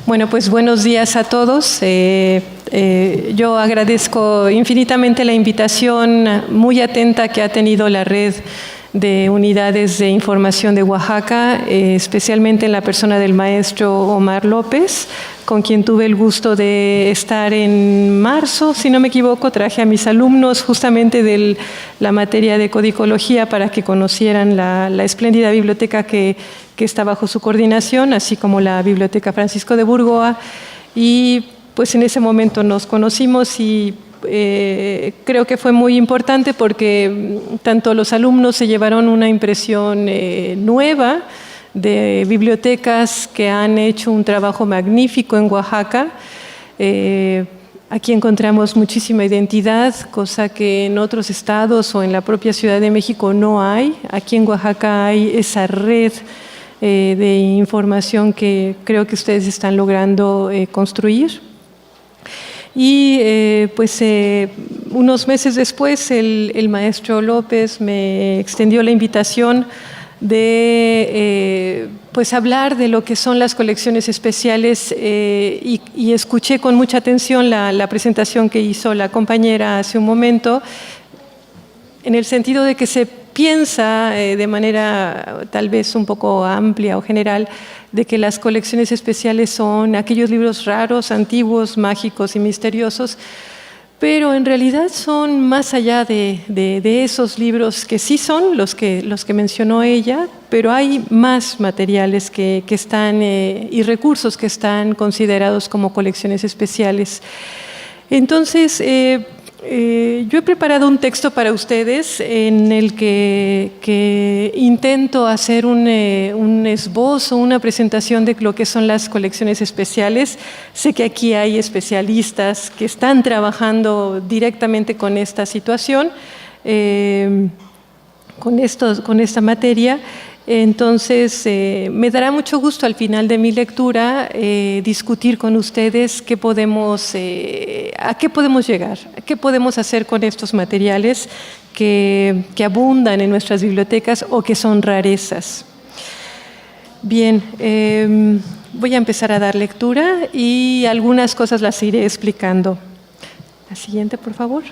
Bueno, pues buenos días a todos. Yo agradezco infinitamente la invitación muy atenta que ha tenido la red de unidades de información de Oaxaca, especialmente en la persona del maestro Omar López, con quien tuve el gusto de estar en marzo, si no me equivoco. Traje a mis alumnos justamente de la materia de codicología para que conocieran la espléndida biblioteca que está bajo su coordinación, así como la Biblioteca Francisco de Burgoa. Y pues en ese momento nos conocimos y creo que fue muy importante porque tanto los alumnos se llevaron una impresión nueva de bibliotecas que han hecho un trabajo magnífico en Oaxaca. Aquí encontramos muchísima identidad, cosa que en otros estados o en la propia Ciudad de México no hay. Aquí en Oaxaca hay esa red de información que creo que ustedes están logrando construir. Y unos meses después el maestro López me extendió la invitación de hablar de lo que son las colecciones especiales y escuché con mucha atención la presentación que hizo la compañera hace un momento, en el sentido de que se piensa de manera tal vez un poco amplia o general de que las colecciones especiales son aquellos libros raros, antiguos, mágicos y misteriosos, pero en realidad son más allá de esos libros que sí son los que mencionó ella, pero hay más materiales que están y recursos que están considerados como colecciones especiales. Entonces, yo he preparado un texto para ustedes en el que intento hacer un esbozo, una presentación de lo que son las colecciones especiales. Sé que aquí hay especialistas que están trabajando directamente con esta situación, con esta materia. Entonces, me dará mucho gusto al final de mi lectura discutir con ustedes a qué podemos llegar, qué podemos hacer con estos materiales que abundan en nuestras bibliotecas o que son rarezas. Bien, voy a empezar a dar lectura y algunas cosas las iré explicando. La siguiente, por favor.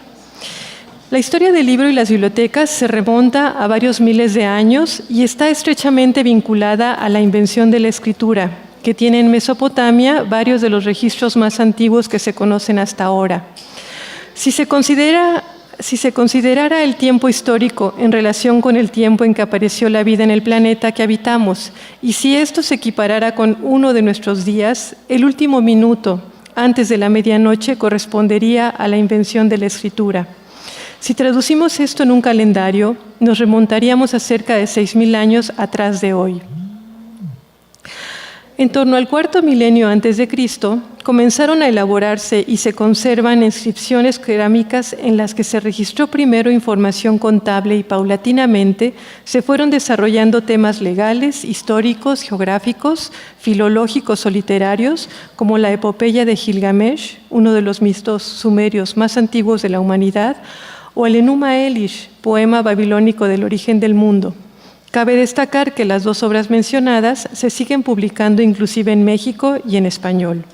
La historia del libro y las bibliotecas se remonta a varios miles de años y está estrechamente vinculada a la invención de la escritura, que tiene en Mesopotamia varios de los registros más antiguos que se conocen hasta ahora. Si se considerara el tiempo histórico en relación con el tiempo en que apareció la vida en el planeta que habitamos, y si esto se equiparara con uno de nuestros días, el último minuto antes de la medianoche correspondería a la invención de la escritura. Si traducimos esto en un calendario, nos remontaríamos a cerca de 6.000 años atrás de hoy. En torno al cuarto milenio antes de Cristo, comenzaron a elaborarse y se conservan inscripciones cerámicas en las que se registró primero información contable y paulatinamente se fueron desarrollando temas legales, históricos, geográficos, filológicos o literarios, como la epopeya de Gilgamesh, uno de los mitos sumerios más antiguos de la humanidad, o el Enuma Elish, poema babilónico del origen del mundo. Cabe destacar que las dos obras mencionadas se siguen publicando inclusive en México y en español.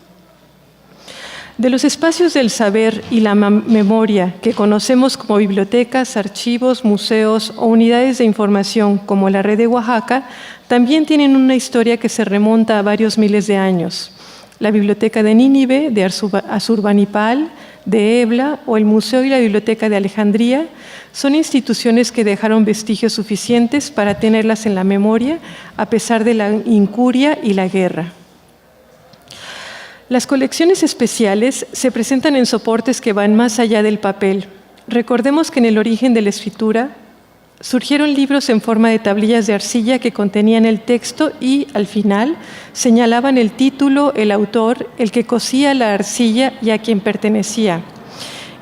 De los espacios del saber y la memoria que conocemos como bibliotecas, archivos, museos o unidades de información como la Red de Oaxaca, también tienen una historia que se remonta a varios miles de años. La Biblioteca de Nínive, de Asurbanipal, de Ebla o el Museo y la Biblioteca de Alejandría son instituciones que dejaron vestigios suficientes para tenerlas en la memoria a pesar de la incuria y la guerra. Las colecciones especiales se presentan en soportes que van más allá del papel. Recordemos que en el origen de la escritura surgieron libros en forma de tablillas de arcilla que contenían el texto y, al final, señalaban el título, el autor, el que cosía la arcilla y a quien pertenecía.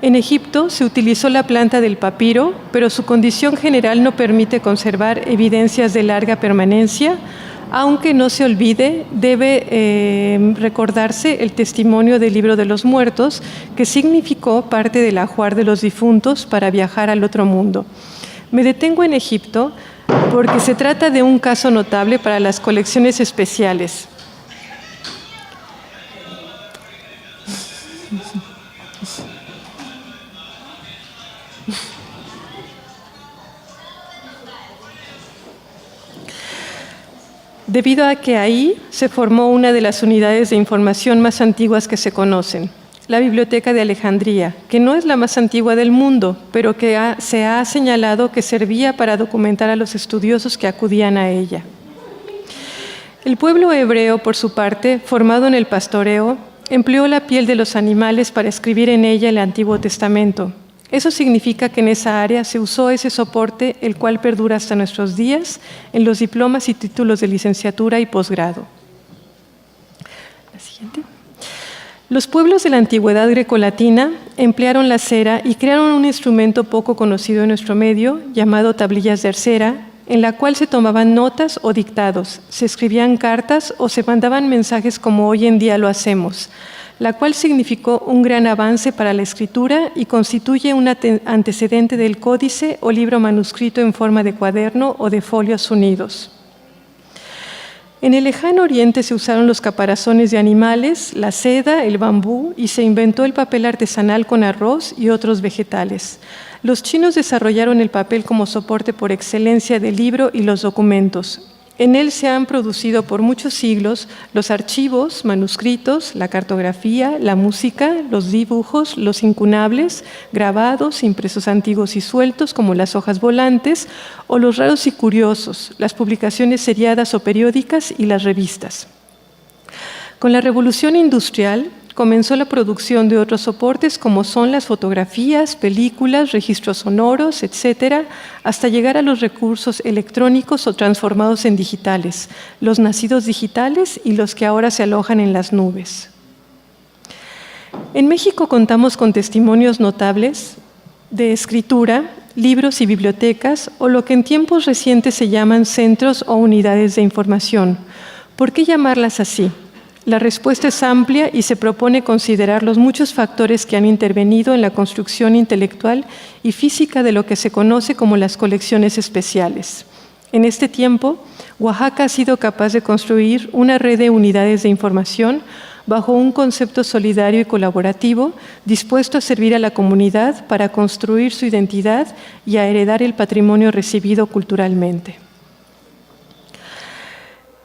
En Egipto se utilizó la planta del papiro, pero su condición general no permite conservar evidencias de larga permanencia, aunque no se olvide, debe recordarse el testimonio del Libro de los Muertos, que significó parte del ajuar de los difuntos para viajar al otro mundo. Me detengo en Egipto porque se trata de un caso notable para las colecciones especiales. debido a que ahí se formó una de las unidades de información más antiguas que se conocen, la Biblioteca de Alejandría, que no es la más antigua del mundo, pero que se ha señalado que servía para documentar a los estudiosos que acudían a ella. El pueblo hebreo, por su parte, formado en el pastoreo, empleó la piel de los animales para escribir en ella el Antiguo Testamento. Eso significa que en esa área se usó ese soporte, el cual perdura hasta nuestros días en los diplomas y títulos de licenciatura y posgrado. La siguiente. Los pueblos de la antigüedad grecolatina emplearon la cera y crearon un instrumento poco conocido en nuestro medio, llamado tablillas de cera, en la cual se tomaban notas o dictados, se escribían cartas o se mandaban mensajes como hoy en día lo hacemos, la cual significó un gran avance para la escritura y constituye un antecedente del códice o libro manuscrito en forma de cuaderno o de folios unidos. En el lejano oriente se usaron los caparazones de animales, la seda, el bambú y se inventó el papel artesanal con arroz y otros vegetales. Los chinos desarrollaron el papel como soporte por excelencia del libro y los documentos. En él se han producido por muchos siglos los archivos, manuscritos, la cartografía, la música, los dibujos, los incunables, grabados, impresos antiguos y sueltos como las hojas volantes, o los raros y curiosos, las publicaciones seriadas o periódicas y las revistas. Con la Revolución Industrial, comenzó la producción de otros soportes como son las fotografías, películas, registros sonoros, etc., hasta llegar a los recursos electrónicos o transformados en digitales, los nacidos digitales y los que ahora se alojan en las nubes. En México contamos con testimonios notables de escritura, libros y bibliotecas, o lo que en tiempos recientes se llaman centros o unidades de información. ¿Por qué llamarlas así? La respuesta es amplia y se propone considerar los muchos factores que han intervenido en la construcción intelectual y física de lo que se conoce como las colecciones especiales. En este tiempo, Oaxaca ha sido capaz de construir una red de unidades de información bajo un concepto solidario y colaborativo, dispuesto a servir a la comunidad para construir su identidad y a heredar el patrimonio recibido culturalmente.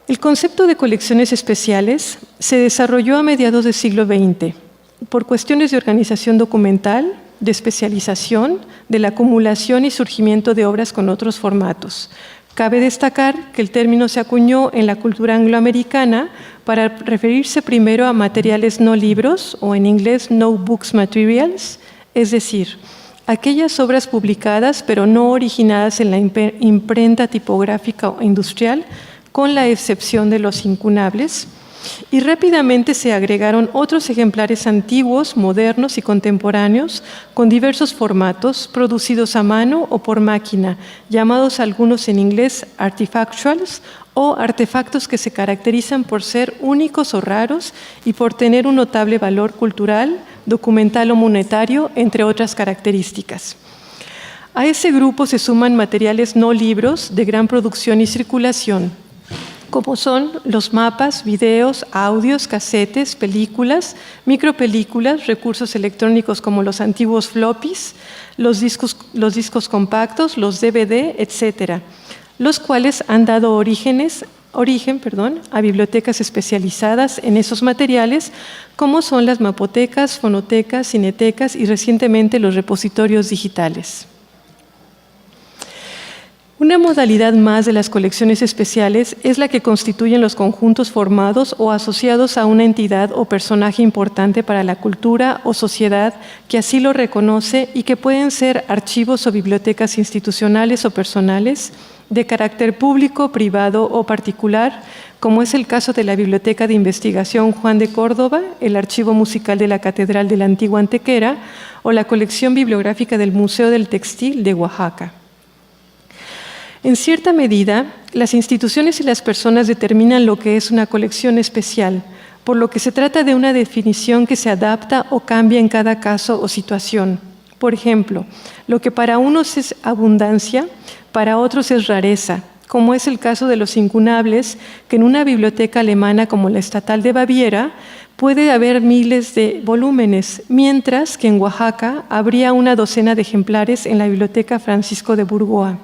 El concepto de colecciones especiales se desarrolló a mediados del siglo XX por cuestiones de organización documental, de especialización, de la acumulación y surgimiento de obras con otros formatos. Cabe destacar que el término se acuñó en la cultura angloamericana para referirse primero a materiales no libros, o en inglés no books materials, es decir, aquellas obras publicadas pero no originadas en la imprenta tipográfica o industrial, con la excepción de los incunables, y rápidamente se agregaron otros ejemplares antiguos, modernos y contemporáneos con diversos formatos, producidos a mano o por máquina, llamados algunos en inglés artifactuals o artefactos que se caracterizan por ser únicos o raros y por tener un notable valor cultural, documental o monetario, entre otras características. A ese grupo se suman materiales no libros de gran producción y circulación, como son los mapas, videos, audios, casetes, películas, micropelículas, recursos electrónicos como los antiguos floppies, los discos compactos, los DVD, etc., los cuales han dado origen a bibliotecas especializadas en esos materiales, como son las mapotecas, fonotecas, cinetecas y recientemente los repositorios digitales. Una modalidad más de las colecciones especiales es la que constituyen los conjuntos formados o asociados a una entidad o personaje importante para la cultura o sociedad que así lo reconoce y que pueden ser archivos o bibliotecas institucionales o personales de carácter público, privado o particular, como es el caso de la Biblioteca de Investigación Juan de Córdoba, el Archivo Musical de la Catedral de la Antigua Antequera o la colección bibliográfica del Museo del Textil de Oaxaca. En cierta medida, las instituciones y las personas determinan lo que es una colección especial, por lo que se trata de una definición que se adapta o cambia en cada caso o situación. Por ejemplo, lo que para unos es abundancia, para otros es rareza, como es el caso de los incunables, que en una biblioteca alemana como la Estatal de Baviera puede haber miles de volúmenes, mientras que en Oaxaca habría una docena de ejemplares en la Biblioteca Francisco de Burgoa.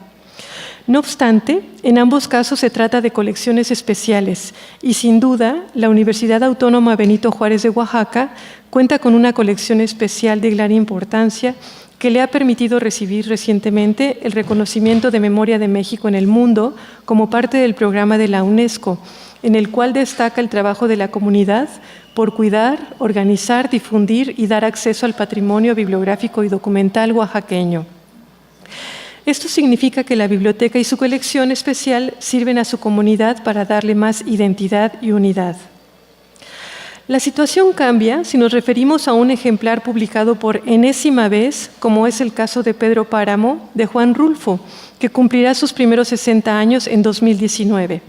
No obstante, en ambos casos se trata de colecciones especiales y sin duda la Universidad Autónoma Benito Juárez de Oaxaca cuenta con una colección especial de gran importancia que le ha permitido recibir recientemente el reconocimiento de Memoria de México en el mundo como parte del programa de la UNESCO, en el cual destaca el trabajo de la comunidad por cuidar, organizar, difundir y dar acceso al patrimonio bibliográfico y documental oaxaqueño. Esto significa que la biblioteca y su colección especial sirven a su comunidad para darle más identidad y unidad. La situación cambia si nos referimos a un ejemplar publicado por enésima vez, como es el caso de Pedro Páramo, de Juan Rulfo, que cumplirá sus primeros 60 años en 2019.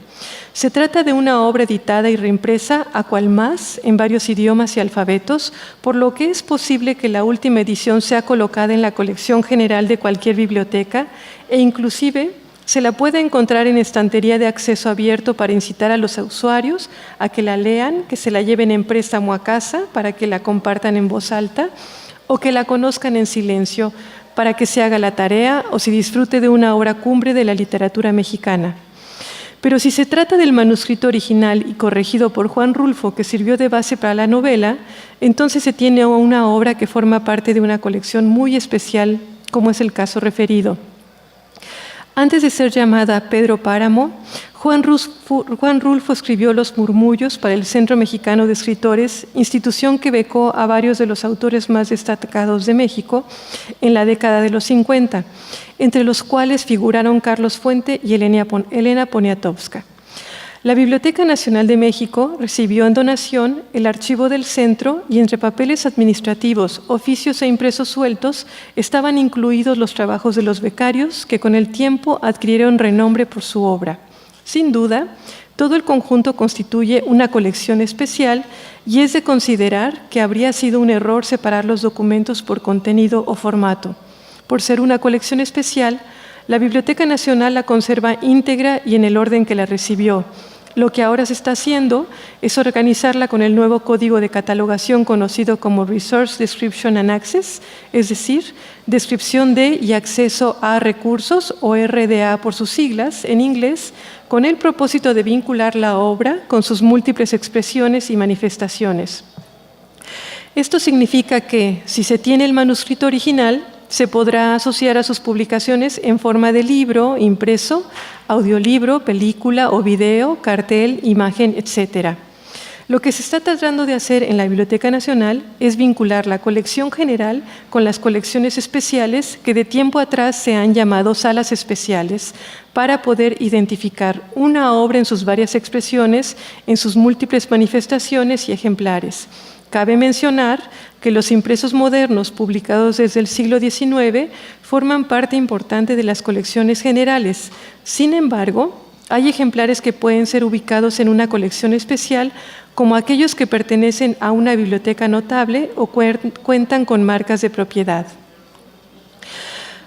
Se trata de una obra editada y reimpresa a cual más en varios idiomas y alfabetos, por lo que es posible que la última edición sea colocada en la colección general de cualquier biblioteca e inclusive se la puede encontrar en estantería de acceso abierto para incitar a los usuarios a que la lean, que se la lleven en préstamo a casa para que la compartan en voz alta o que la conozcan en silencio para que se haga la tarea o se disfrute de una obra cumbre de la literatura mexicana. Pero si se trata del manuscrito original y corregido por Juan Rulfo, que sirvió de base para la novela, entonces se tiene una obra que forma parte de una colección muy especial, como es el caso referido. Antes de ser llamada Pedro Páramo, Juan Rulfo escribió Los Murmullos para el Centro Mexicano de Escritores, institución que becó a varios de los autores más destacados de México en la década de los 50, entre los cuales figuraron Carlos Fuente y Elena Poniatowska. La Biblioteca Nacional de México recibió en donación el archivo del centro y entre papeles administrativos, oficios e impresos sueltos estaban incluidos los trabajos de los becarios que con el tiempo adquirieron renombre por su obra. Sin duda, todo el conjunto constituye una colección especial y es de considerar que habría sido un error separar los documentos por contenido o formato. Por ser una colección especial, la Biblioteca Nacional la conserva íntegra y en el orden que la recibió. Lo que ahora se está haciendo es organizarla con el nuevo código de catalogación conocido como Resource Description and Access, es decir, descripción de y acceso a recursos, o RDA por sus siglas en inglés, con el propósito de vincular la obra con sus múltiples expresiones y manifestaciones. Esto significa que, si se tiene el manuscrito original, se podrá asociar a sus publicaciones en forma de libro, impreso, audiolibro, película o video, cartel, imagen, etc. Lo que se está tratando de hacer en la Biblioteca Nacional es vincular la colección general con las colecciones especiales que de tiempo atrás se han llamado salas especiales para poder identificar una obra en sus varias expresiones, en sus múltiples manifestaciones y ejemplares. Cabe mencionar que los impresos modernos publicados desde el siglo XIX forman parte importante de las colecciones generales. Sin embargo, hay ejemplares que pueden ser ubicados en una colección especial, como aquellos que pertenecen a una biblioteca notable o cuentan con marcas de propiedad.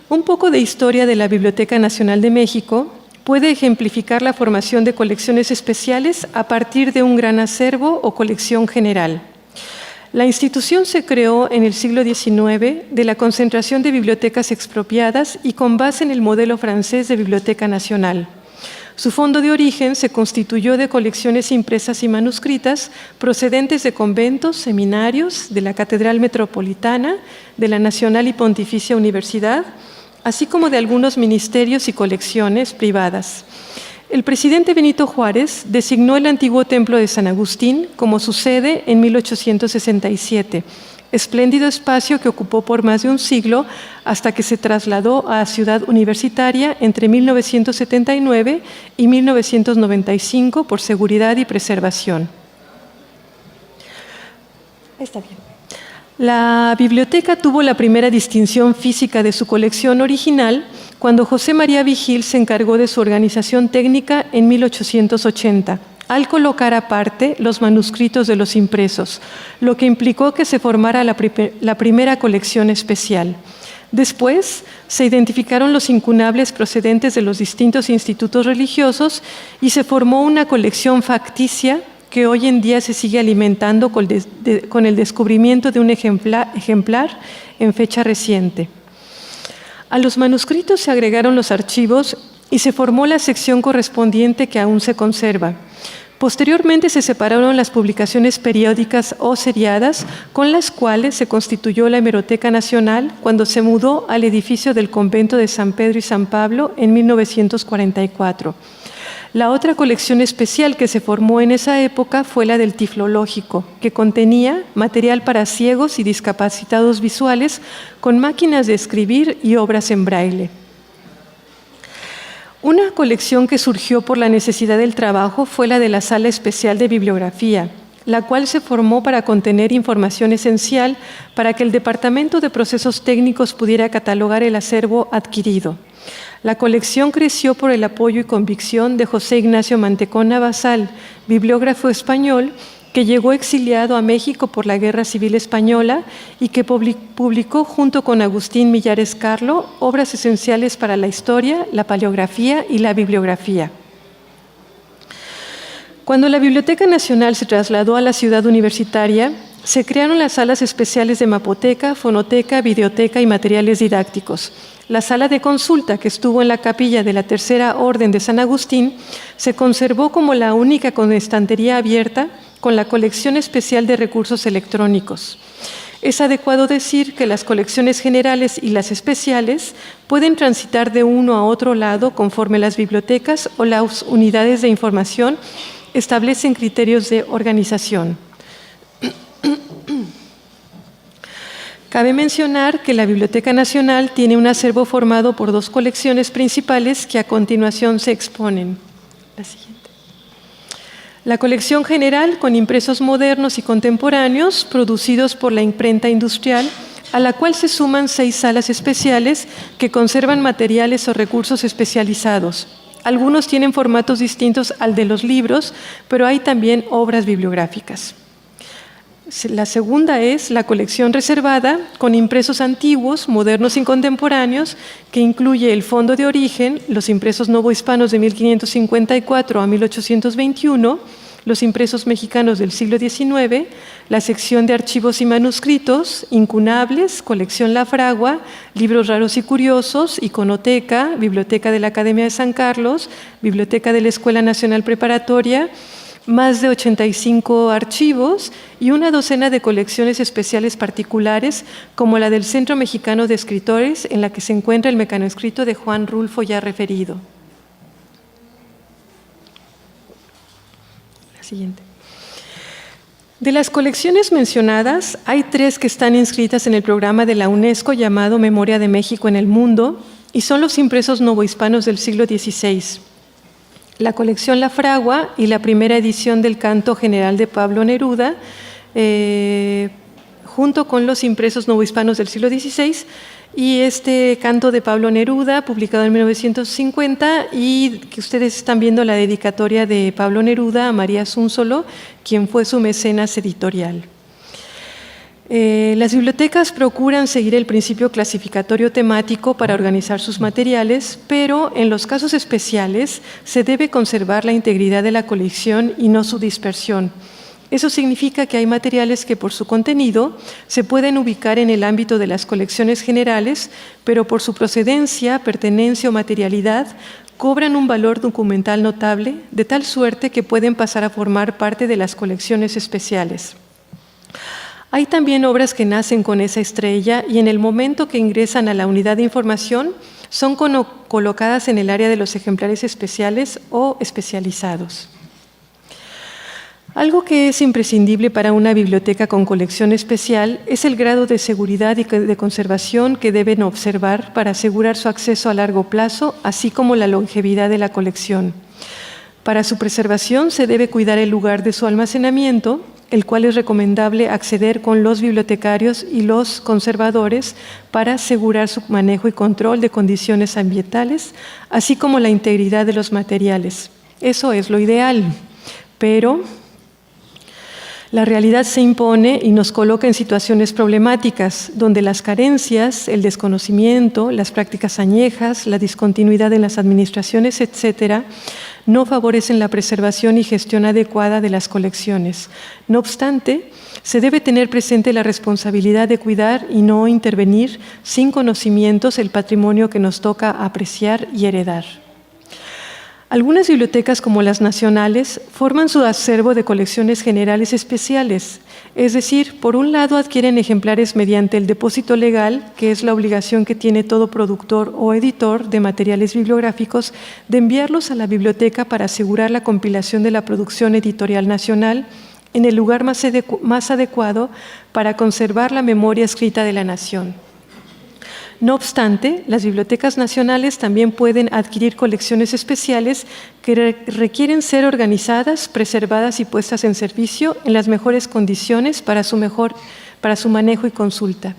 Un poco de historia de la Biblioteca Nacional de México puede ejemplificar la formación de colecciones especiales a partir de un gran acervo o colección general. La institución se creó en el siglo XIX de la concentración de bibliotecas expropiadas y con base en el modelo francés de Biblioteca Nacional. Su fondo de origen se constituyó de colecciones impresas y manuscritas procedentes de conventos, seminarios, de la Catedral Metropolitana, de la Nacional y Pontificia Universidad, así como de algunos ministerios y colecciones privadas. El presidente Benito Juárez designó el antiguo templo de San Agustín como su sede en 1867, espléndido espacio que ocupó por más de un siglo hasta que se trasladó a Ciudad Universitaria entre 1979 y 1995 por seguridad y preservación. Está bien. La biblioteca tuvo la primera distinción física de su colección original cuando José María Vigil se encargó de su organización técnica en 1880, al colocar aparte los manuscritos de los impresos, lo que implicó que se formara la primera colección especial. Después se identificaron los incunables procedentes de los distintos institutos religiosos y se formó una colección facticia que hoy en día se sigue alimentando con el descubrimiento de un ejemplar en fecha reciente. A los manuscritos se agregaron los archivos y se formó la sección correspondiente que aún se conserva. Posteriormente se separaron las publicaciones periódicas o seriadas, con las cuales se constituyó la Hemeroteca Nacional cuando se mudó al edificio del convento de San Pedro y San Pablo en 1944. La otra colección especial que se formó en esa época fue la del Tiflológico, que contenía material para ciegos y discapacitados visuales con máquinas de escribir y obras en braille. Una colección que surgió por la necesidad del trabajo fue la de la Sala Especial de Bibliografía, la cual se formó para contener información esencial para que el Departamento de Procesos Técnicos pudiera catalogar el acervo adquirido. La colección creció por el apoyo y convicción de José Ignacio Mantecona Basal, bibliógrafo español, que llegó exiliado a México por la Guerra Civil Española y que publicó junto con Agustín Millares Carlo obras esenciales para la historia, la paleografía y la bibliografía. Cuando la Biblioteca Nacional se trasladó a la ciudad universitaria, se crearon las salas especiales de mapoteca, fonoteca, videoteca y materiales didácticos. La sala de consulta, que estuvo en la capilla de la Tercera Orden de San Agustín, se conservó como la única con estantería abierta con la colección especial de recursos electrónicos. Es adecuado decir que las colecciones generales y las especiales pueden transitar de uno a otro lado conforme las bibliotecas o las unidades de información establecen criterios de organización. Cabe mencionar que la Biblioteca Nacional tiene un acervo formado por dos colecciones principales que a continuación se exponen. La siguiente. La colección general con impresos modernos y contemporáneos producidos por la imprenta industrial, a la cual se suman 6 salas especiales que conservan materiales o recursos especializados. Algunos tienen formatos distintos al de los libros, pero hay también obras bibliográficas. La segunda es la colección reservada con impresos antiguos, modernos y contemporáneos, que incluye el fondo de origen, los impresos novohispanos de 1554 a 1821, los impresos mexicanos del siglo XIX, la sección de archivos y manuscritos, incunables, colección La Fragua, libros raros y curiosos, iconoteca, biblioteca de la Academia de San Carlos, biblioteca de la Escuela Nacional Preparatoria, más de 85 archivos y una docena de colecciones especiales particulares, como la del Centro Mexicano de Escritores, en la que se encuentra el mecanoscrito de Juan Rulfo ya referido. La siguiente. De las colecciones mencionadas, hay 3 que están inscritas en el programa de la UNESCO llamado Memoria de México en el Mundo, y son los impresos novohispanos del siglo XVI. La colección La Fragua y la primera edición del Canto General de Pablo Neruda, junto con los impresos novohispanos del siglo XVI, y este Canto de Pablo Neruda, publicado en 1950, y que ustedes están viendo la dedicatoria de Pablo Neruda a María Zúnzolo, quien fue su mecenas editorial. Las bibliotecas procuran seguir el principio clasificatorio temático para organizar sus materiales, pero en los casos especiales se debe conservar la integridad de la colección y no su dispersión. Eso significa que hay materiales que por su contenido se pueden ubicar en el ámbito de las colecciones generales, pero por su procedencia, pertenencia o materialidad cobran un valor documental notable, de tal suerte que pueden pasar a formar parte de las colecciones especiales. Hay también obras que nacen con esa estrella y en el momento que ingresan a la unidad de información son colocadas en el área de los ejemplares especiales o especializados. Algo que es imprescindible para una biblioteca con colección especial es el grado de seguridad y de conservación que deben observar para asegurar su acceso a largo plazo, así como la longevidad de la colección. Para su preservación se debe cuidar el lugar de su almacenamiento, el cual es recomendable acceder con los bibliotecarios y los conservadores para asegurar su manejo y control de condiciones ambientales, así como la integridad de los materiales. Eso es lo ideal, pero la realidad se impone y nos coloca en situaciones problemáticas, donde las carencias, el desconocimiento, las prácticas añejas, la discontinuidad en las administraciones, etcétera, no favorecen la preservación y gestión adecuada de las colecciones. No obstante, se debe tener presente la responsabilidad de cuidar y no intervenir sin conocimientos el patrimonio que nos toca apreciar y heredar. Algunas bibliotecas, como las nacionales, forman su acervo de colecciones generales especiales, es decir, por un lado adquieren ejemplares mediante el depósito legal, que es la obligación que tiene todo productor o editor de materiales bibliográficos de enviarlos a la biblioteca para asegurar la compilación de la producción editorial nacional en el lugar más adecuado para conservar la memoria escrita de la nación. No obstante, las bibliotecas nacionales también pueden adquirir colecciones especiales que requieren ser organizadas, preservadas y puestas en servicio en las mejores condiciones para su manejo y consulta.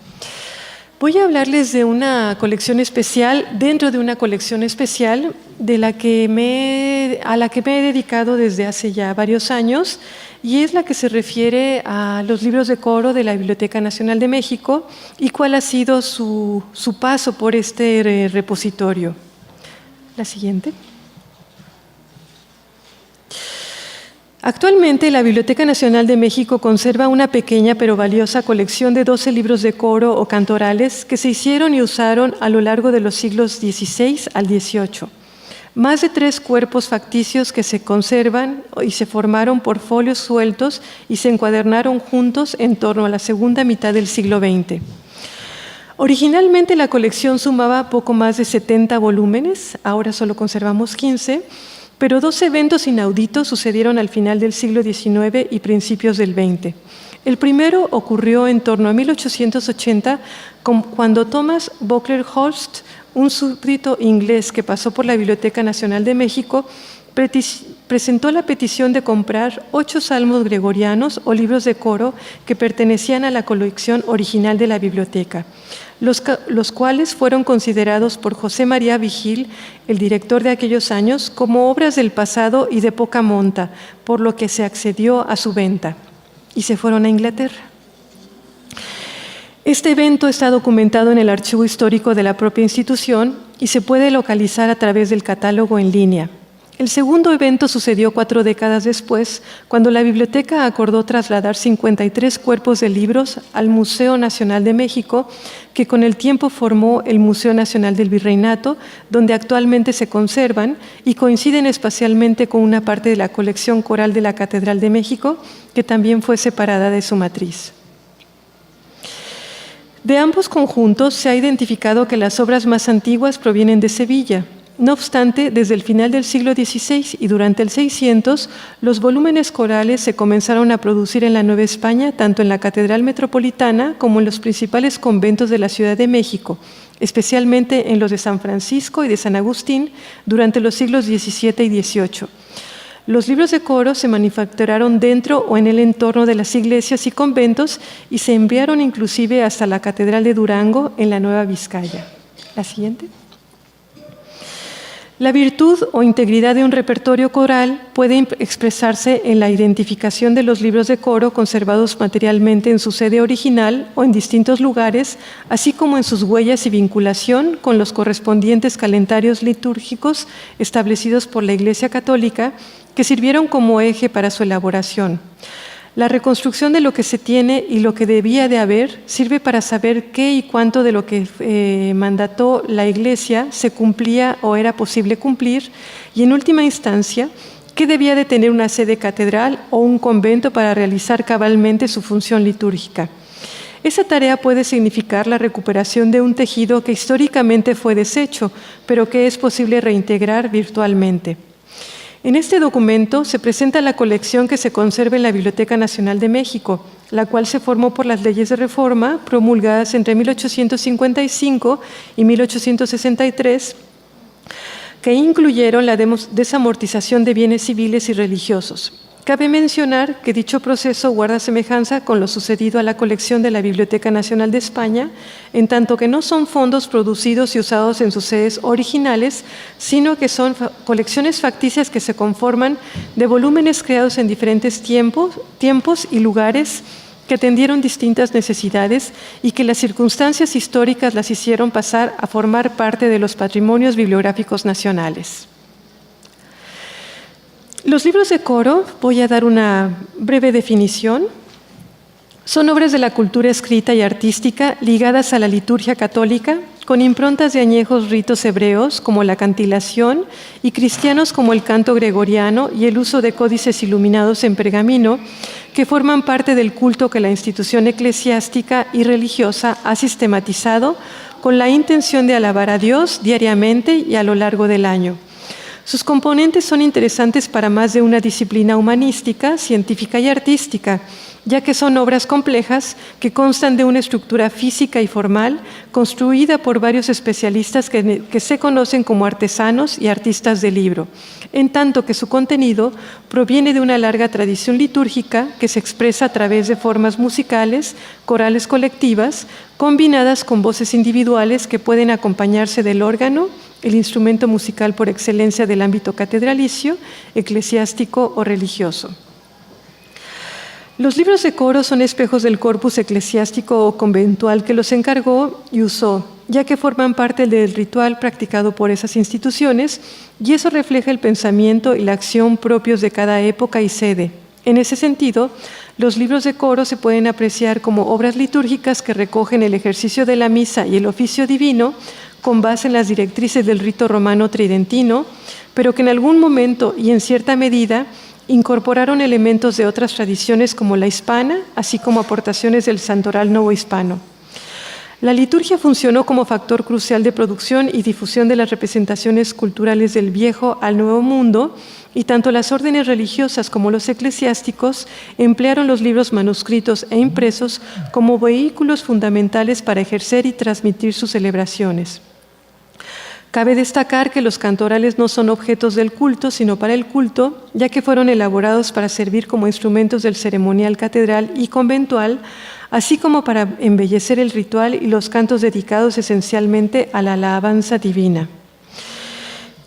Voy a hablarles de una colección especial dentro de una colección especial a la que me he dedicado desde hace ya varios años, y es la que se refiere a los libros de coro de la Biblioteca Nacional de México y cuál ha sido su paso por este repositorio. La siguiente. Actualmente, la Biblioteca Nacional de México conserva una pequeña pero valiosa colección de 12 libros de coro o cantorales que se hicieron y usaron a lo largo de los siglos XVI al XVIII. Más de 3 cuerpos facticios que se conservan y se formaron por folios sueltos y se encuadernaron juntos en torno a la segunda mitad del siglo XX. Originalmente la colección sumaba poco más de 70 volúmenes, ahora solo conservamos 15, pero 2 eventos inauditos sucedieron al final del siglo XIX y principios del XX. El primero ocurrió en torno a 1880, cuando Thomas Buckler-Holst, un súbdito inglés que pasó por la Biblioteca Nacional de México, presentó la petición de comprar 8 salmos gregorianos o libros de coro que pertenecían a la colección original de la biblioteca, los cuales fueron considerados por José María Vigil, el director de aquellos años, como obras del pasado y de poca monta, por lo que se accedió a su venta y se fueron a Inglaterra. Este evento está documentado en el archivo histórico de la propia institución y se puede localizar a través del catálogo en línea. El segundo evento sucedió 4 décadas después, cuando la biblioteca acordó trasladar 53 cuerpos de libros al Museo Nacional de México, que con el tiempo formó el Museo Nacional del Virreinato, donde actualmente se conservan y coinciden espacialmente con una parte de la colección coral de la Catedral de México, que también fue separada de su matriz. De ambos conjuntos se ha identificado que las obras más antiguas provienen de Sevilla. No obstante, desde el final del siglo XVI y durante el 600, los volúmenes corales se comenzaron a producir en la Nueva España, tanto en la Catedral Metropolitana como en los principales conventos de la Ciudad de México, especialmente en los de San Francisco y de San Agustín, durante los siglos XVII y XVIII. Los libros de coro se manufacturaron dentro o en el entorno de las iglesias y conventos y se enviaron inclusive hasta la Catedral de Durango en la Nueva Vizcaya. La siguiente. La virtud o integridad de un repertorio coral puede expresarse en la identificación de los libros de coro conservados materialmente en su sede original o en distintos lugares, así como en sus huellas y vinculación con los correspondientes calendarios litúrgicos establecidos por la Iglesia Católica, que sirvieron como eje para su elaboración. La reconstrucción de lo que se tiene y lo que debía de haber sirve para saber qué y cuánto de lo que mandató la Iglesia se cumplía o era posible cumplir, y en última instancia, qué debía de tener una sede catedral o un convento para realizar cabalmente su función litúrgica. Esa tarea puede significar la recuperación de un tejido que históricamente fue deshecho, pero que es posible reintegrar virtualmente. En este documento se presenta la colección que se conserva en la Biblioteca Nacional de México, la cual se formó por las leyes de reforma promulgadas entre 1855 y 1863, que incluyeron la desamortización de bienes civiles y religiosos. Cabe mencionar que dicho proceso guarda semejanza con lo sucedido a la colección de la Biblioteca Nacional de España, en tanto que no son fondos producidos y usados en sus sedes originales, sino que son colecciones facticias que se conforman de volúmenes creados en diferentes tiempos y lugares que atendieron distintas necesidades y que las circunstancias históricas las hicieron pasar a formar parte de los patrimonios bibliográficos nacionales. Los libros de coro, voy a dar una breve definición, son obras de la cultura escrita y artística ligadas a la liturgia católica, con improntas de añejos ritos hebreos como la cantilación y cristianos como el canto gregoriano y el uso de códices iluminados en pergamino que forman parte del culto que la institución eclesiástica y religiosa ha sistematizado con la intención de alabar a Dios diariamente y a lo largo del año. Sus componentes son interesantes para más de una disciplina humanística, científica y artística, ya que son obras complejas que constan de una estructura física y formal construida por varios especialistas que se conocen como artesanos y artistas del libro, en tanto que su contenido proviene de una larga tradición litúrgica que se expresa a través de formas musicales, corales colectivas, combinadas con voces individuales que pueden acompañarse del órgano, el instrumento musical por excelencia del ámbito catedralicio, eclesiástico o religioso. Los libros de coro son espejos del corpus eclesiástico o conventual que los encargó y usó, ya que forman parte del ritual practicado por esas instituciones, y eso refleja el pensamiento y la acción propios de cada época y sede. En ese sentido, los libros de coro se pueden apreciar como obras litúrgicas que recogen el ejercicio de la misa y el oficio divino con base en las directrices del rito romano tridentino, pero que en algún momento y en cierta medida incorporaron elementos de otras tradiciones como la hispana, así como aportaciones del santoral novohispano. La liturgia funcionó como factor crucial de producción y difusión de las representaciones culturales del Viejo al Nuevo Mundo, y tanto las órdenes religiosas como los eclesiásticos emplearon los libros manuscritos e impresos como vehículos fundamentales para ejercer y transmitir sus celebraciones. Cabe destacar que los cantorales no son objetos del culto, sino para el culto, ya que fueron elaborados para servir como instrumentos del ceremonial catedral y conventual, así como para embellecer el ritual y los cantos dedicados esencialmente a la alabanza divina.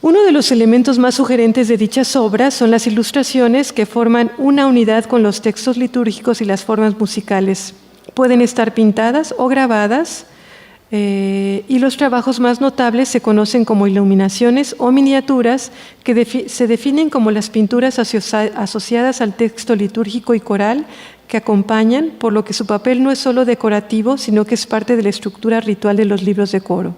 Uno de los elementos más sugerentes de dichas obras son las ilustraciones que forman una unidad con los textos litúrgicos y las formas musicales. Pueden estar pintadas o grabadas, y los trabajos más notables se conocen como iluminaciones o miniaturas que se definen como las pinturas asociadas al texto litúrgico y coral que acompañan, por lo que su papel no es solo decorativo, sino que es parte de la estructura ritual de los libros de coro.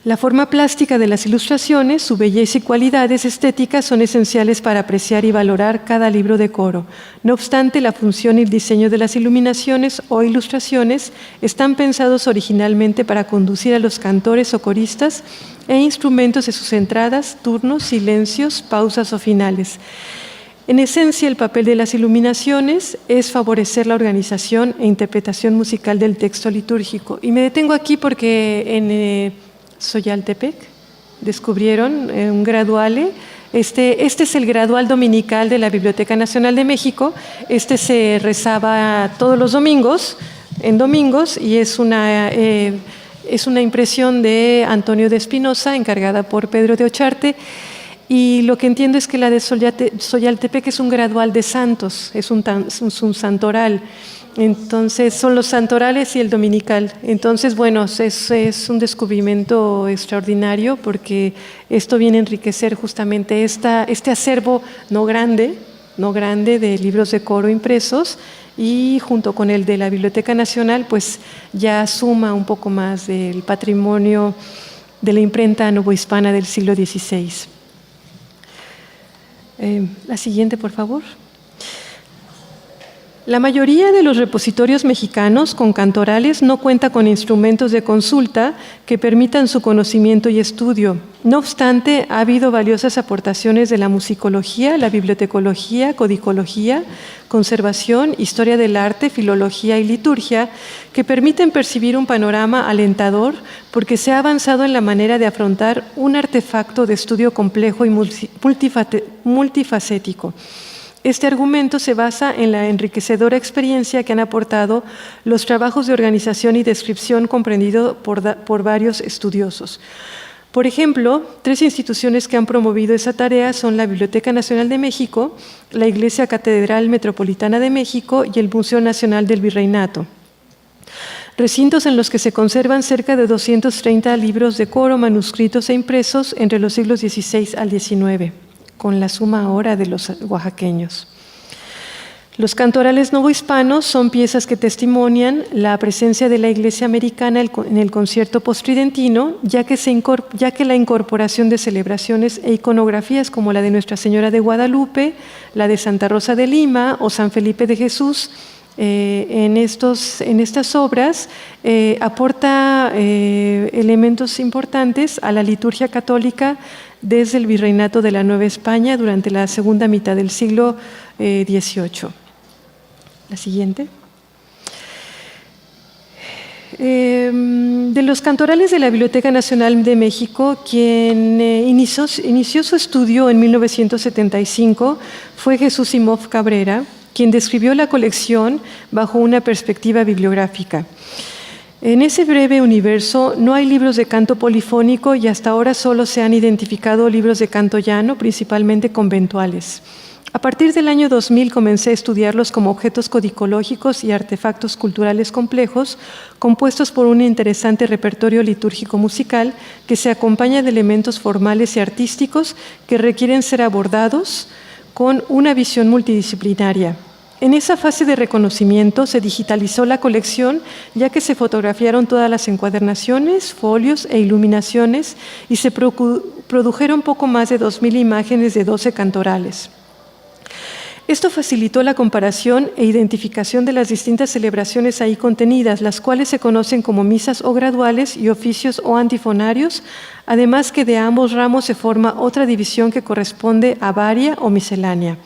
La forma plástica de las ilustraciones, su belleza y cualidades estéticas son esenciales para apreciar y valorar cada libro de coro. No obstante, la función y el diseño de las iluminaciones o ilustraciones están pensados originalmente para conducir a los cantores o coristas e instrumentos de sus entradas, turnos, silencios, pausas o finales. En esencia, el papel de las iluminaciones es favorecer la organización e interpretación musical del texto litúrgico. Y me detengo aquí porque en Xoyaltepec descubrieron un graduale. Este es el gradual dominical de la Biblioteca Nacional de México. Se rezaba todos los domingos, y es una impresión de Antonio de Espinosa, encargada por Pedro de Ocharte. Y lo que entiendo es que la de Xoyaltepec es un gradual de santos, es un santoral. Entonces, son los santorales y el dominical. Entonces, bueno, es un descubrimiento extraordinario porque esto viene a enriquecer justamente este acervo no grande de libros de coro impresos, y junto con el de la Biblioteca Nacional, pues ya suma un poco más del patrimonio de la imprenta novohispana del siglo XVI. La siguiente, por favor. La mayoría de los repositorios mexicanos con cantorales no cuenta con instrumentos de consulta que permitan su conocimiento y estudio. No obstante, ha habido valiosas aportaciones de la musicología, la bibliotecología, codicología, conservación, historia del arte, filología y liturgia, que permiten percibir un panorama alentador porque se ha avanzado en la manera de afrontar un artefacto de estudio complejo y multifacético. Este argumento se basa en la enriquecedora experiencia que han aportado los trabajos de organización y descripción comprendido por varios estudiosos. Por ejemplo, 3 instituciones que han promovido esa tarea son la Biblioteca Nacional de México, la Iglesia Catedral Metropolitana de México y el Museo Nacional del Virreinato. Recintos en los que se conservan cerca de 230 libros de coro manuscritos e impresos entre los siglos XVI al XIX. Con la suma ahora de los oaxaqueños. Los cantorales novohispanos son piezas que testimonian la presencia de la Iglesia americana en el concierto postridentino, ya que la incorporación de celebraciones e iconografías como la de Nuestra Señora de Guadalupe, la de Santa Rosa de Lima o San Felipe de Jesús en estas obras aporta elementos importantes a la liturgia católica desde el Virreinato de la Nueva España durante la segunda mitad del siglo XVIII. La siguiente. De los cantorales de la Biblioteca Nacional de México, quien inició su estudio en 1975 fue Jesús Simov Cabrera, quien describió la colección bajo una perspectiva bibliográfica. En ese breve universo no hay libros de canto polifónico y hasta ahora solo se han identificado libros de canto llano, principalmente conventuales. A partir del año 2000 comencé a estudiarlos como objetos codicológicos y artefactos culturales complejos, compuestos por un interesante repertorio litúrgico musical que se acompaña de elementos formales y artísticos que requieren ser abordados con una visión multidisciplinaria. En esa fase de reconocimiento se digitalizó la colección, ya que se fotografiaron todas las encuadernaciones, folios e iluminaciones y se produjeron poco más de 2.000 imágenes de 12 cantorales. Esto facilitó la comparación e identificación de las distintas celebraciones ahí contenidas, las cuales se conocen como misas o graduales y oficios o antifonarios, además que de ambos ramos se forma otra división que corresponde a varia o miscelánea.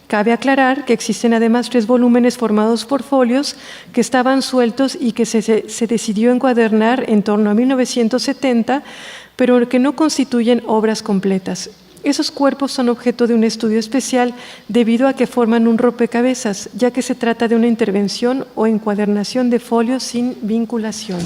Cabe aclarar que existen además 3 volúmenes formados por folios que estaban sueltos y que se decidió encuadernar en torno a 1970, pero que no constituyen obras completas. Esos cuerpos son objeto de un estudio especial debido a que forman un rompecabezas, ya que se trata de una intervención o encuadernación de folios sin vinculación.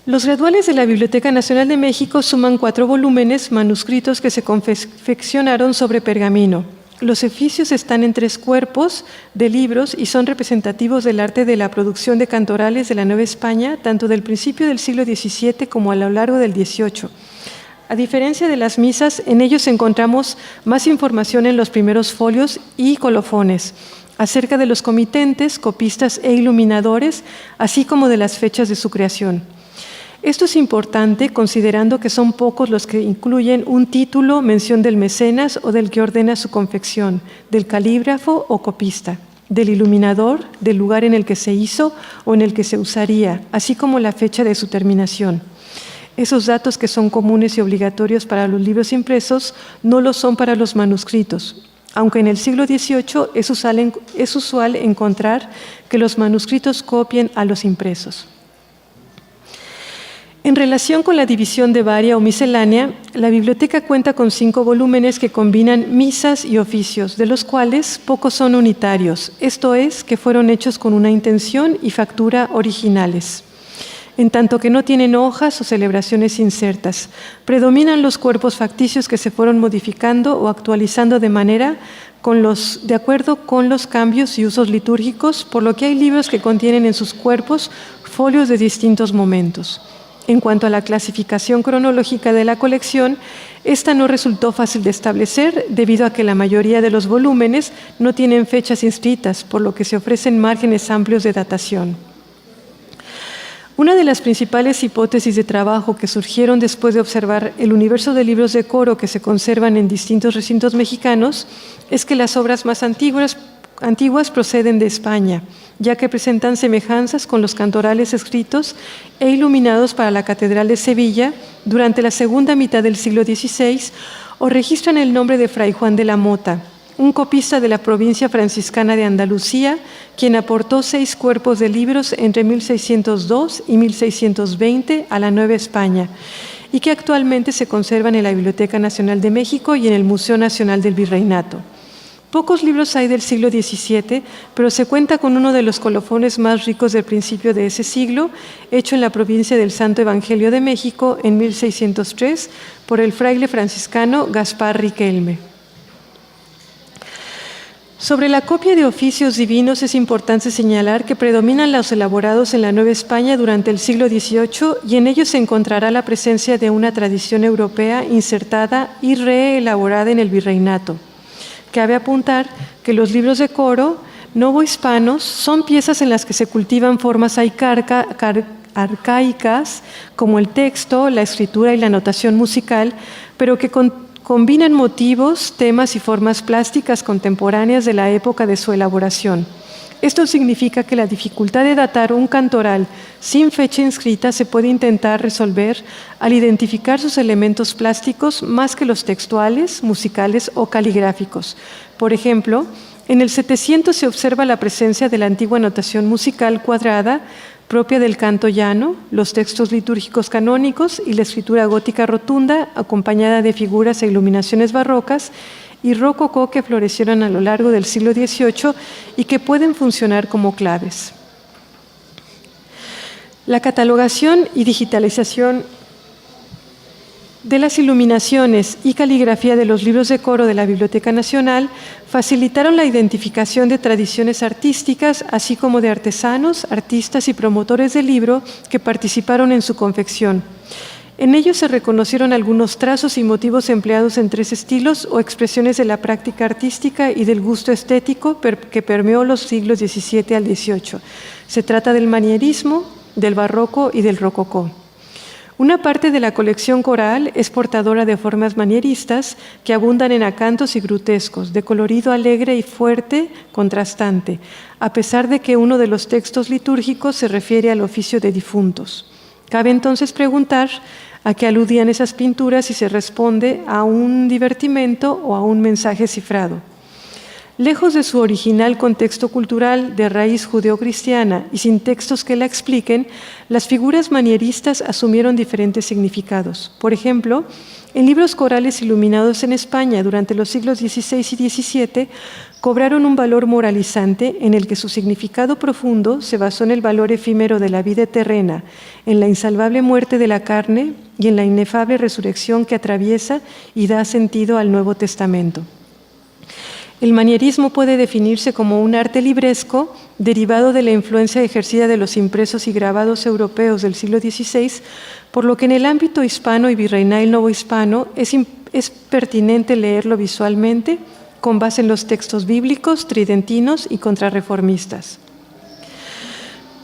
Los graduales de la Biblioteca Nacional de México suman 4 volúmenes manuscritos que se confeccionaron sobre pergamino. Los oficios están en 3 cuerpos de libros y son representativos del arte de la producción de cantorales de la Nueva España, tanto del principio del siglo XVII como a lo largo del XVIII. A diferencia de las misas, en ellos encontramos más información en los primeros folios y colofones, acerca de los comitentes, copistas e iluminadores, así como de las fechas de su creación. Esto es importante considerando que son pocos los que incluyen un título, mención del mecenas o del que ordena su confección, del calígrafo o copista, del iluminador, del lugar en el que se hizo o en el que se usaría, así como la fecha de su terminación. Esos datos que son comunes y obligatorios para los libros impresos no lo son para los manuscritos, aunque en el siglo XVIII es usual encontrar que los manuscritos copien a los impresos. En relación con la división de varia o miscelánea, la biblioteca cuenta con 5 volúmenes que combinan misas y oficios, de los cuales pocos son unitarios, esto es, que fueron hechos con una intención y factura originales. En tanto que no tienen hojas o celebraciones insertas. Predominan los cuerpos facticios que se fueron modificando o actualizando de acuerdo con los cambios y usos litúrgicos, por lo que hay libros que contienen en sus cuerpos folios de distintos momentos. En cuanto a la clasificación cronológica de la colección, esta no resultó fácil de establecer debido a que la mayoría de los volúmenes no tienen fechas inscritas, por lo que se ofrecen márgenes amplios de datación. Una de las principales hipótesis de trabajo que surgieron después de observar el universo de libros de coro que se conservan en distintos recintos mexicanos es que las obras más antiguas proceden de España, ya que presentan semejanzas con los cantorales escritos e iluminados para la Catedral de Sevilla durante la segunda mitad del siglo XVI o registran el nombre de Fray Juan de la Mota, un copista de la provincia franciscana de Andalucía, quien aportó 6 cuerpos de libros entre 1602 y 1620 a la Nueva España, y que actualmente se conservan en la Biblioteca Nacional de México y en el Museo Nacional del Virreinato. Pocos libros hay del siglo XVII, pero se cuenta con uno de los colofones más ricos del principio de ese siglo, hecho en la provincia del Santo Evangelio de México en 1603 por el fraile franciscano Gaspar Riquelme. Sobre la copia de oficios divinos es importante señalar que predominan los elaborados en la Nueva España durante el siglo XVIII y en ellos se encontrará la presencia de una tradición europea insertada y reelaborada en el virreinato. Cabe apuntar que los libros de coro novohispanos son piezas en las que se cultivan formas arcaicas como el texto, la escritura y la notación musical, pero que combinan motivos, temas y formas plásticas contemporáneas de la época de su elaboración. Esto significa que la dificultad de datar un cantoral sin fecha inscrita se puede intentar resolver al identificar sus elementos plásticos más que los textuales, musicales o caligráficos. Por ejemplo, en el 700 se observa la presencia de la antigua notación musical cuadrada propia del canto llano, los textos litúrgicos canónicos y la escritura gótica rotunda, acompañada de figuras e iluminaciones barrocas y rococó que florecieron a lo largo del siglo XVIII y que pueden funcionar como claves. La catalogación y digitalización de las iluminaciones y caligrafía de los libros de coro de la Biblioteca Nacional facilitaron la identificación de tradiciones artísticas, así como de artesanos, artistas y promotores del libro que participaron en su confección. En ellos se reconocieron algunos trazos y motivos empleados en tres estilos o expresiones de la práctica artística y del gusto estético que permeó los siglos XVII al XVIII. Se trata del manierismo, del barroco y del rococó. Una parte de la colección coral es portadora de formas manieristas que abundan en acantos y grutescos, de colorido alegre y fuerte, contrastante, a pesar de que uno de los textos litúrgicos se refiere al oficio de difuntos. Cabe entonces preguntar a qué aludían esas pinturas y se responde a un divertimento o a un mensaje cifrado. Lejos de su original contexto cultural de raíz judeocristiana y sin textos que la expliquen, las figuras manieristas asumieron diferentes significados. Por ejemplo, en libros corales iluminados en España durante los siglos XVI y XVII, cobraron un valor moralizante en el que su significado profundo se basó en el valor efímero de la vida terrena, en la insalvable muerte de la carne y en la inefable resurrección que atraviesa y da sentido al Nuevo Testamento. El manierismo puede definirse como un arte libresco derivado de la influencia ejercida de los impresos y grabados europeos del siglo XVI, por lo que en el ámbito hispano y virreinal novohispano es pertinente leerlo visualmente con base en los textos bíblicos, tridentinos y contrarreformistas.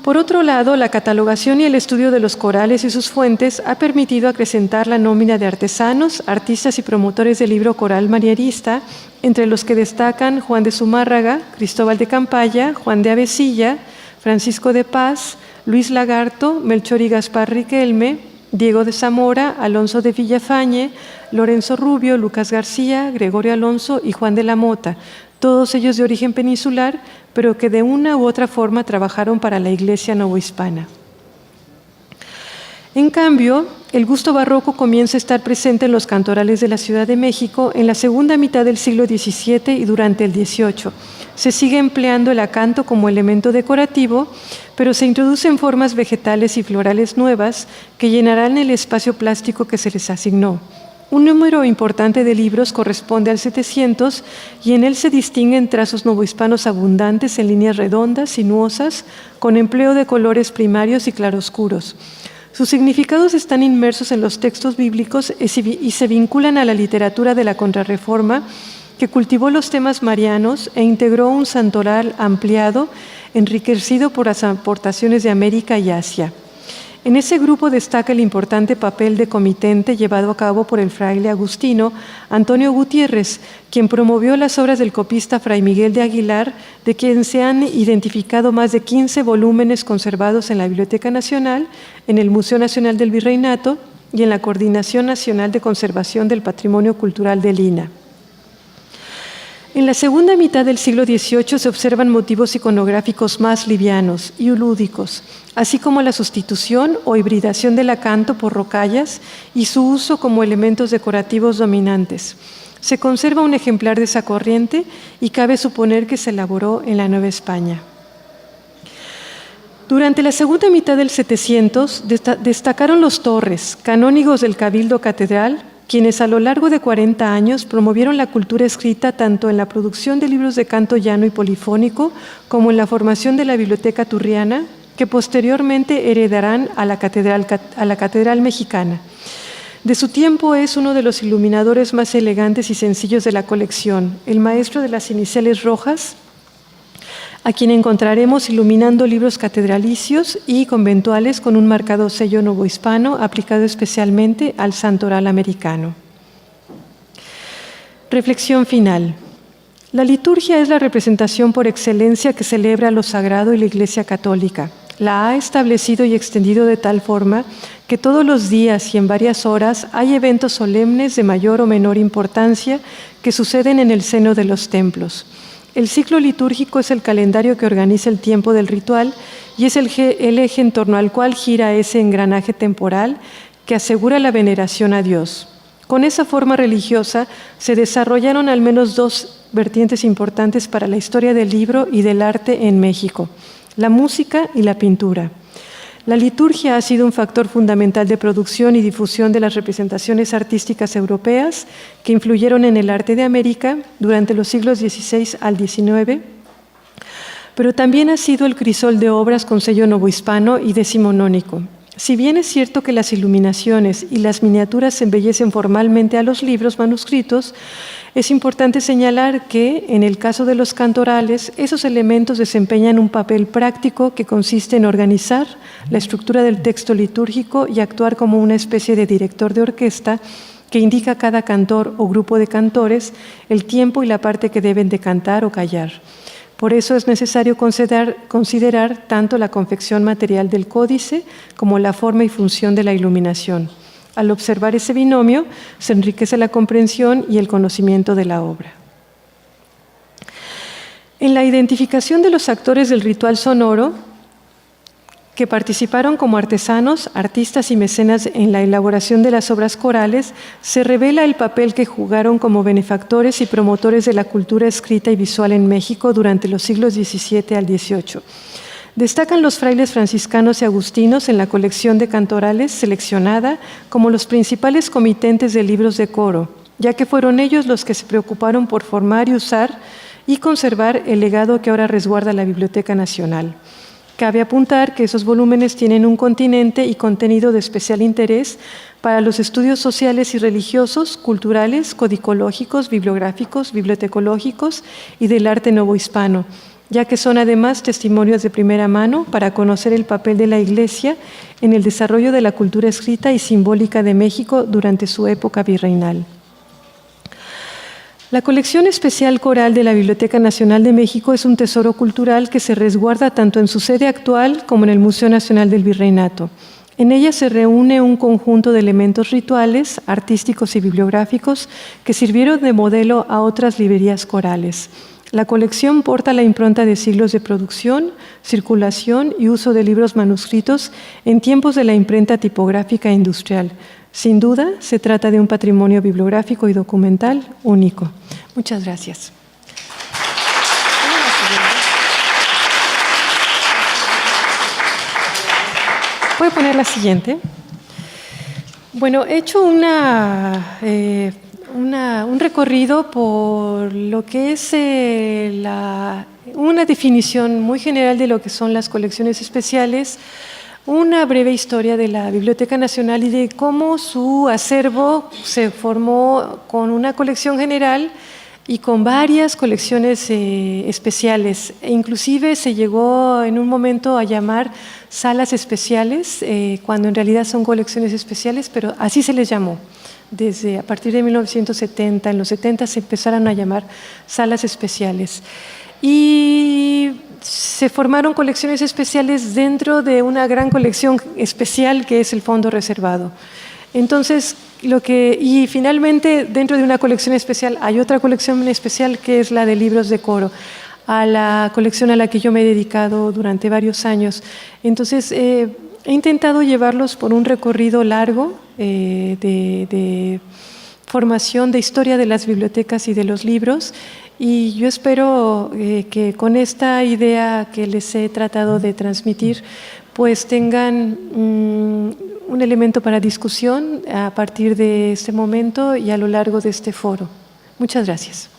Por otro lado, la catalogación y el estudio de los corales y sus fuentes ha permitido acrecentar la nómina de artesanos, artistas y promotores del libro coral manierista, entre los que destacan Juan de Zumárraga, Cristóbal de Campaya, Juan de Avesilla, Francisco de Paz, Luis Lagarto, Melchor y Gaspar Riquelme, Diego de Zamora, Alonso de Villafañe, Lorenzo Rubio, Lucas García, Gregorio Alonso y Juan de la Mota, todos ellos de origen peninsular, pero que de una u otra forma trabajaron para la Iglesia novohispana. En cambio, el gusto barroco comienza a estar presente en los cantorales de la Ciudad de México en la segunda mitad del siglo XVII y durante el XVIII. Se sigue empleando el acanto como elemento decorativo, pero se introducen formas vegetales y florales nuevas que llenarán el espacio plástico que se les asignó. Un número importante de libros corresponde al 700 y en él se distinguen trazos novohispanos abundantes en líneas redondas, sinuosas, con empleo de colores primarios y claroscuros. Sus significados están inmersos en los textos bíblicos y se vinculan a la literatura de la Contrarreforma, que cultivó los temas marianos e integró un santoral ampliado, enriquecido por las aportaciones de América y Asia. En ese grupo destaca el importante papel de comitente llevado a cabo por el fraile agustino Antonio Gutiérrez, quien promovió las obras del copista Fray Miguel de Aguilar, de quien se han identificado más de 15 volúmenes conservados en la Biblioteca Nacional, en el Museo Nacional del Virreinato y en la Coordinación Nacional de Conservación del Patrimonio Cultural de Lina. En la segunda mitad del siglo XVIII se observan motivos iconográficos más livianos y lúdicos, así como la sustitución o hibridación del acanto por rocallas y su uso como elementos decorativos dominantes. Se conserva un ejemplar de esa corriente y cabe suponer que se elaboró en la Nueva España. Durante la segunda mitad del 700 destacaron los Torres, canónigos del Cabildo Catedral, quienes a lo largo de 40 años promovieron la cultura escrita tanto en la producción de libros de canto llano y polifónico como en la formación de la Biblioteca Turriana, que posteriormente heredarán a la Catedral Mexicana. De su tiempo es uno de los iluminadores más elegantes y sencillos de la colección, el maestro de las iniciales rojas, a quien encontraremos iluminando libros catedralicios y conventuales con un marcado sello novohispano aplicado especialmente al santoral americano. Reflexión final. La liturgia es la representación por excelencia que celebra lo sagrado y la Iglesia Católica. La ha establecido y extendido de tal forma que todos los días y en varias horas hay eventos solemnes de mayor o menor importancia que suceden en el seno de los templos. El ciclo litúrgico es el calendario que organiza el tiempo del ritual y es el eje en torno al cual gira ese engranaje temporal que asegura la veneración a Dios. Con esa forma religiosa se desarrollaron al menos dos vertientes importantes para la historia del libro y del arte en México: la música y la pintura. La liturgia ha sido un factor fundamental de producción y difusión de las representaciones artísticas europeas que influyeron en el arte de América durante los siglos XVI al XIX, pero también ha sido el crisol de obras con sello novohispano y decimonónico. Si bien es cierto que las iluminaciones y las miniaturas embellecen formalmente a los libros manuscritos, es importante señalar que, en el caso de los cantorales, esos elementos desempeñan un papel práctico que consiste en organizar la estructura del texto litúrgico y actuar como una especie de director de orquesta que indica a cada cantor o grupo de cantores el tiempo y la parte que deben de cantar o callar. Por eso es necesario considerar tanto la confección material del códice como la forma y función de la iluminación. Al observar ese binomio, se enriquece la comprensión y el conocimiento de la obra. En la identificación de los actores del ritual sonoro, que participaron como artesanos, artistas y mecenas en la elaboración de las obras corales, se revela el papel que jugaron como benefactores y promotores de la cultura escrita y visual en México durante los siglos XVII al XVIII. Destacan los frailes franciscanos y agustinos en la colección de cantorales seleccionada como los principales comitentes de libros de coro, ya que fueron ellos los que se preocuparon por formar y usar y conservar el legado que ahora resguarda la Biblioteca Nacional. Cabe apuntar que esos volúmenes tienen un continente y contenido de especial interés para los estudios sociales y religiosos, culturales, codicológicos, bibliográficos, bibliotecológicos y del arte novohispano, ya que son además testimonios de primera mano para conocer el papel de la Iglesia en el desarrollo de la cultura escrita y simbólica de México durante su época virreinal. La colección especial coral de la Biblioteca Nacional de México es un tesoro cultural que se resguarda tanto en su sede actual como en el Museo Nacional del Virreinato. En ella se reúne un conjunto de elementos rituales, artísticos y bibliográficos que sirvieron de modelo a otras librerías corales. La colección porta la impronta de siglos de producción, circulación y uso de libros manuscritos en tiempos de la imprenta tipográfica industrial. Sin duda, se trata de un patrimonio bibliográfico y documental único. Muchas gracias. Voy a poner la siguiente. Bueno, he hecho un recorrido por lo que es una definición muy general de lo que son las colecciones especiales, una breve historia de la Biblioteca Nacional y de cómo su acervo se formó con una colección general y con varias colecciones especiales. E inclusive se llegó en un momento a llamar salas especiales, cuando en realidad son colecciones especiales, pero así se les llamó. A partir de 1970, en los 70 se empezaron a llamar salas especiales. Y se formaron colecciones especiales dentro de una gran colección especial que es el Fondo Reservado. Entonces, y finalmente, dentro de una colección especial hay otra colección especial que es la de libros de coro, a la colección a la que yo me he dedicado durante varios años. Entonces, he intentado llevarlos por un recorrido largo de formación, de historia de las bibliotecas y de los libros, y yo espero que con esta idea que les he tratado de transmitir, pues tengan un elemento para discusión a partir de este momento y a lo largo de este foro. Muchas gracias.